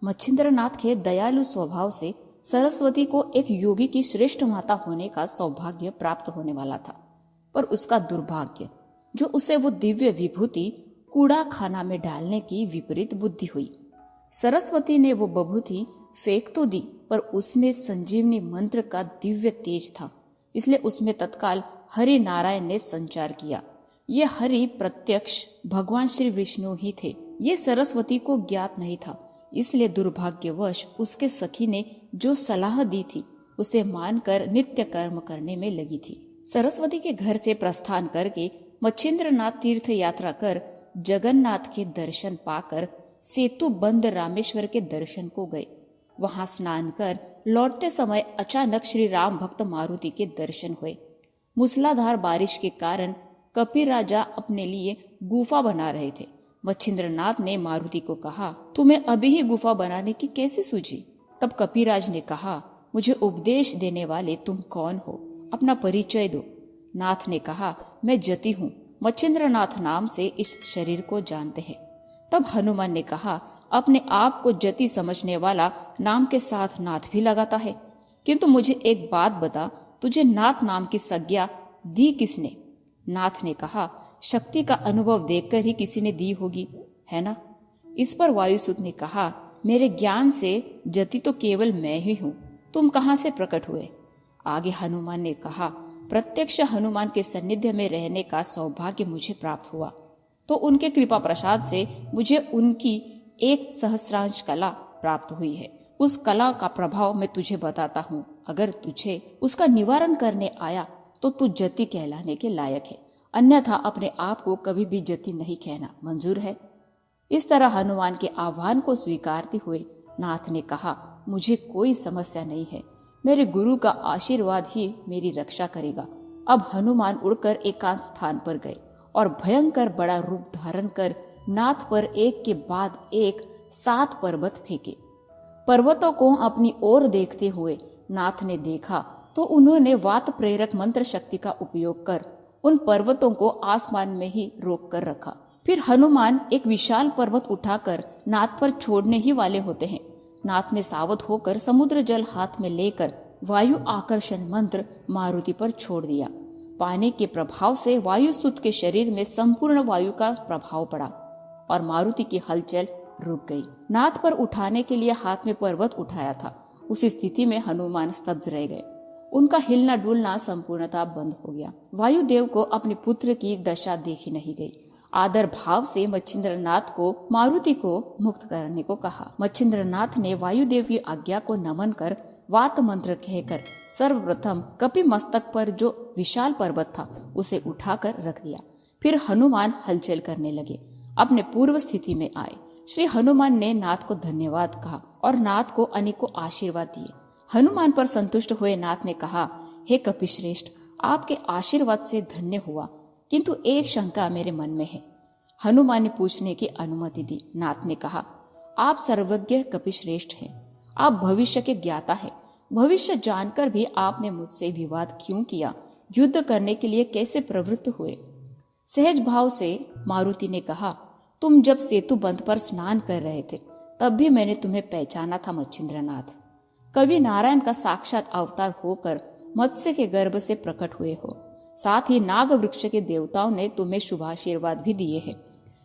मच्छिंद्रनाथ के दयालु स्वभाव से सरस्वती को एक योगी की श्रेष्ठ माता होने का सौभाग्य प्राप्त होने वाला था, पर उसका दुर्भाग्य जो उसे वो दिव्य विभूति कूड़ा खाना में डालने की विपरीत बुद्धि हुई। सरस्वती ने वो विभूति फेंक तो दी, पर उसमें संजीवनी मंत्र का दिव्य तेज था, इसलिए उसमें तत्काल हरि नारायण ने संचार किया। ये हरि प्रत्यक्ष भगवान श्री विष्णु ही थे। ये सरस्वती को ज्ञात नहीं था, इसलिए दुर्भाग्यवश उसके सखी ने जो सलाह दी थी उसे मानकर नित्य कर्म करने में लगी थी। सरस्वती के घर से प्रस्थान करके मच्छिंद्रनाथ तीर्थ यात्रा कर जगन्नाथ के दर्शन पाकर सेतु बंद रामेश्वर के दर्शन को गए। वहां स्नान कर लौटते समय अचानक श्री राम भक्त मारुति के दर्शन हुए। मूसलाधार बारिश के कारण कपि राजा अपने लिए गुफा बना रहे थे। मच्छिंद्रनाथ ने मारुति को कहा, तुम्हें अभी ही गुफा बनाने की कैसे सूझी? तब कपिराज ने कहा, मुझे उपदेश देने वाले तुम कौन हो? अपना परिचय दो। नाथ ने कहा, मैं जति हूँ, मच्छिंद्रनाथ नाम से इस शरीर को जानते हैं। तब हनुमान ने कहा, अपने आप को जति समझने वाला नाम के साथ नाथ भी लगाता है, किंतु मुझे एक बात बता, तुझे नाथ नाम की संज्ञा दी किसने? नाथ ने कहा, शक्ति का अनुभव देखकर ही किसी ने दी होगी, है ना? इस पर वायुसुत ने कहा, मेरे ज्ञान से जति तो केवल मैं ही हूँ, तुम कहाँ से प्रकट हुए? आगे हनुमान ने कहा, प्रत्यक्ष हनुमान के सानिध्य में रहने का सौभाग्य मुझे प्राप्त हुआ, तो उनके कृपा प्रसाद से मुझे उनकी एक सहस्रांश कला प्राप्त हुई है। उस कला का प्रभाव मैं तुझे बताता हूँ। अगर तुझे उसका निवारण करने आया तो तू जति कहलाने के लायक है, अन्यथा अपने आप को कभी भी जति नहीं कहना मंजूर है। इस तरह हनुमान के आह्वान को स्वीकारते हुए नाथ ने कहा, मुझे कोई समस्या नहीं है, मेरे गुरु का आशीर्वाद ही मेरी रक्षा करेगा। अब हनुमान उड़कर एकांत स्थान पर गए और भयंकर बड़ा रूप धारण कर नाथ पर एक के बाद एक 7 पर्वत फेंके। पर्वतों को अपनी ओर देखते हुए नाथ ने देखा तो उन्होंने वात प्रेरक मंत्र शक्ति का उपयोग कर उन पर्वतों को आसमान में ही रोक कर रखा। फिर हनुमान एक विशाल पर्वत उठाकर नाथ पर छोड़ने ही वाले होते हैं। नाथ ने सावध होकर समुद्र जल हाथ में लेकर वायु आकर्षण मंत्र मारुति पर छोड़ दिया। पानी के प्रभाव से वायुसुत के शरीर में संपूर्ण वायु का प्रभाव पड़ा और मारुति की हलचल रुक गई। नाथ पर उठाने के लिए हाथ में पर्वत उठाया था, उस स्थिति में हनुमान स्तब्ध रह गए। उनका हिलना डुलना संपूर्णतः बंद हो गया। वायुदेव को अपने पुत्र की दशा देखी नहीं गई। आदर भाव से मच्छिंद्रनाथ को मारुति को मुक्त करने को कहा। मच्छिंद्रनाथ ने वायुदेव की आज्ञा को नमन कर वात मंत्र कहकर सर्वप्रथम कपि मस्तक पर जो विशाल पर्वत था उसे उठाकर रख दिया। फिर हनुमान हलचल करने लगे, अपने पूर्व स्थिति में आए। श्री हनुमान ने नाथ को धन्यवाद कहा और नाथ को अनेकों आशीर्वाद दिए। हनुमान पर संतुष्ट हुए नाथ ने कहा, हे कपिश्रेष्ठ, आपके आशीर्वाद से धन्य हुआ, किंतु एक शंका मेरे मन में है। हनुमान ने पूछने की अनुमति दी। नाथ ने कहा, आप सर्वज्ञ कपिश्रेष्ठ हैं, आप भविष्य के ज्ञाता है। भविष्य जानकर भी आपने मुझसे विवाद क्यों किया? युद्ध करने के लिए कैसे प्रवृत्त हुए? सहज भाव से मारुति ने कहा, तुम जब सेतु बंध पर स्नान कर रहे थे तब भी मैंने तुम्हें पहचाना था मच्छिंद्रनाथ। कवि नारायण का साक्षात अवतार होकर मत्स्य के गर्भ से प्रकट हुए हो। साथ ही नाग वृक्ष के देवताओं ने तुम्हें शुभाशीर्वाद भी दिए हैं,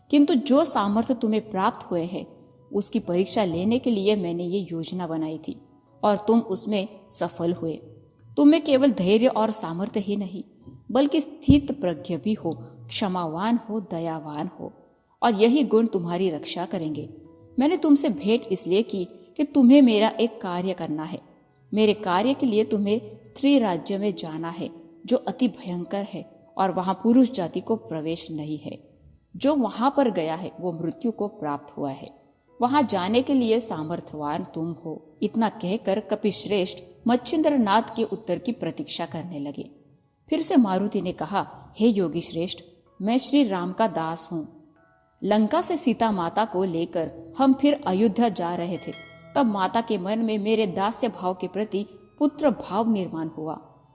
किंतु जो सामर्थ्य तुम्हें प्राप्त हुए हैं उसकी परीक्षा लेने के लिए मैंने ये योजना बनाई थी और तुम उसमें सफल हुए। तुम में केवल धैर्य और सामर्थ्य ही नहीं बल्कि स्थित प्रज्ञ भी हो, क्षमावान हो, दयावान हो, और यही गुण तुम्हारी रक्षा करेंगे। मैंने तुमसे भेंट इसलिए की कि तुम्हें मेरा एक कार्य करना है। मेरे कार्य के लिए तुम्हें स्त्री राज्य में जाना है जो अति भयंकर है और वहां पुरुष जाति को प्रवेश नहीं है। जो वहां पर गया है वो मृत्यु को प्राप्त हुआ है। वहां जाने के लिए सामर्थ्यवान तुम हो। इतना कहकर कपिश्रेष्ठ मच्छिंद्रनाथ के उत्तर की प्रतीक्षा करने लगे। फिर से मारुति ने कहा, हे योगी श्रेष्ठ, मैं श्री राम का दास हूँ। लंका से सीता माता को लेकर हम फिर अयोध्या जा रहे थे, तब माता के मन में मेरे दास्य भाव के प्रति पुत्र भाव निर्माण हुआ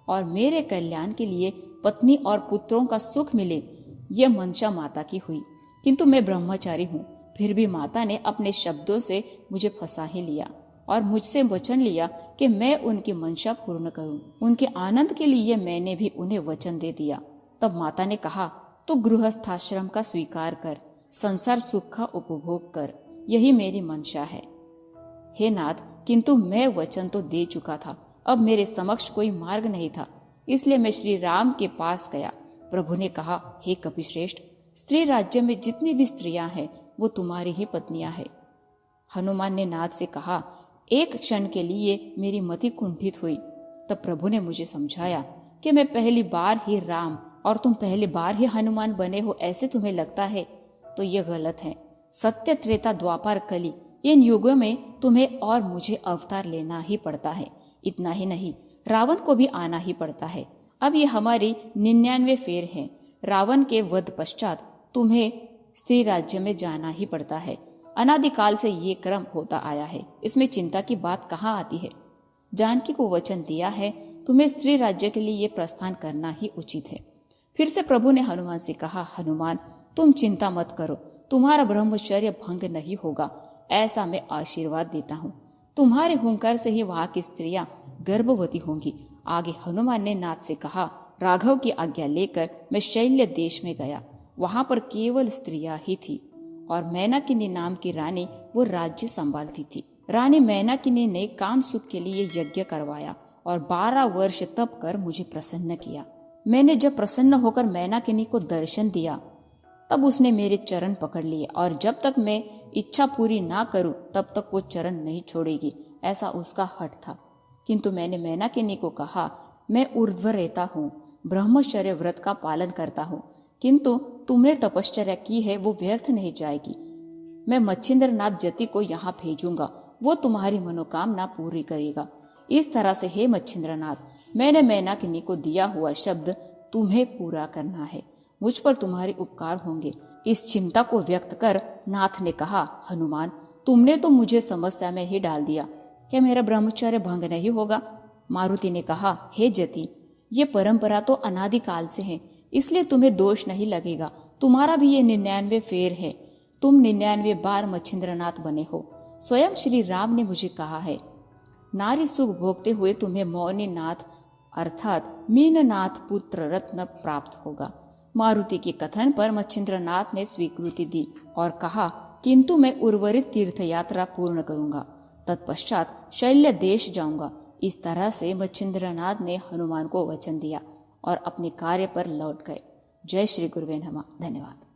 और मेरे कल्याण के लिए पत्नी और पुत्रों का सुख मिले, यह मंशा माता की हुई। किंतु मैं ब्रह्मचारी हूँ, फिर भी माता ने अपने शब्दों से मुझे फंसा ही लिया और मुझसे वचन लिया कि मैं उनकी मंशा पूर्ण करूं। उनके आनंद के लिए मैंने भी उन्हें वचन दे दिया। तब माता ने कहा, तो गृहस्थाश्रम का स्वीकार कर, संसार सुख का उपभोग कर, यही मेरी मंशा है। हे नाथ, किंतु मैं वचन तो दे चुका था, अब मेरे समक्ष कोई मार्ग नहीं था, इसलिए मैं श्री राम के पास गया। प्रभु ने कहा, हे कपिश्रेष्ठ, स्त्री राज्य में जितनी भी स्त्रियां हैं वो तुम्हारी ही पत्नियां हैं। हनुमान ने नाथ से कहा, एक क्षण के लिए मेरी मति कुंठित हुई। तब प्रभु ने मुझे समझाया कि मैं पहली बार ही राम और तुम पहली बार ही हनुमान बने हो, ऐसे तुम्हें लगता है तो यह गलत है। सत्य, त्रेता, द्वापर, कली, इन युगों में तुम्हें और मुझे अवतार लेना ही पड़ता है। इतना ही नहीं, रावण को भी आना ही पड़ता है। अब ये हमारी 99 फेर है। रावण के वध पश्चात तुम्हें स्त्री राज्य में जाना ही पड़ता है। अनादिकाल से ये क्रम होता आया है, इसमें चिंता की बात कहाँ आती है। जानकी को वचन दिया है, तुम्हें स्त्री राज्य के लिए ये प्रस्थान करना ही उचित है। फिर से प्रभु ने हनुमान से कहा, हनुमान, तुम चिंता मत करो, तुम्हारा ब्रह्मचर्य भंग नहीं होगा, ऐसा मैं आशीर्वाद देता हूँ। तुम्हारे हुंकार से ही वहां की स्त्रियां गर्भवती होंगी। आगे हनुमान ने नाथ से कहा, राघव की आज्ञा लेकर मैं शैल्य देश में गया। वहां पर केवल स्त्रियां ही थी और मैनाकिनी नाम की रानी वो राज्य संभालती थी। रानी मैनाकिनी ने काम सुख के लिए यज्ञ करवाया और 12 वर्ष तप कर मुझे प्रसन्न किया। मैंने जब प्रसन्न होकर मैनाकिनी को दर्शन दिया तब उसने मेरे चरण पकड़ लिए और जब तक मैं इच्छा पूरी ना करूं तब तक वो चरण नहीं छोड़ेगी, ऐसा उसका हठ था। किंतु मैंने मैनाकिनी को कहा, मैं ऊर्ध्व रहता हूँ, ब्रह्मचर्य व्रत का पालन करता हूँ, किंतु तुमने तपश्चर्या की है वो व्यर्थ नहीं जाएगी। मैं मच्छिंद्रनाथ जति को यहाँ भेजूंगा, वो तुम्हारी मनोकामना पूरी करेगा। इस तरह से हे मच्छिंद्रनाथ, मैंने मैनाकिनी को दिया हुआ शब्द तुम्हें पूरा करना है, मुझ पर तुम्हारे उपकार होंगे। इस चिंता को व्यक्त कर नाथ ने कहा, हनुमान, तुमने तो मुझे समस्या में ही डाल दिया, क्या मेरा ब्रह्मचर्य भंग नहीं होगा? मारुति ने कहा, हे जति, ये परंपरा तो अनादिकाल से है, इसलिए तुम्हें दोष नहीं लगेगा। तुम्हारा भी ये 99 फेर है, तुम 99 बार मच्छिंद्रनाथ बने हो। स्वयं श्री राम ने मुझे कहा है, नारी सुख भोगते हुए तुम्हें मौनी नाथ अर्थात मीननाथ पुत्र रत्न प्राप्त होगा। मारुति के कथन पर मच्छिंद्रनाथ ने स्वीकृति दी और कहा, किंतु मैं उर्वरित तीर्थ यात्रा पूर्ण करूंगा, तत्पश्चात शैल्य देश जाऊंगा। इस तरह से मच्छिंद्रनाथ ने हनुमान को वचन दिया और अपने कार्य पर लौट गए। जय श्री गुरुवे नमः। धन्यवाद।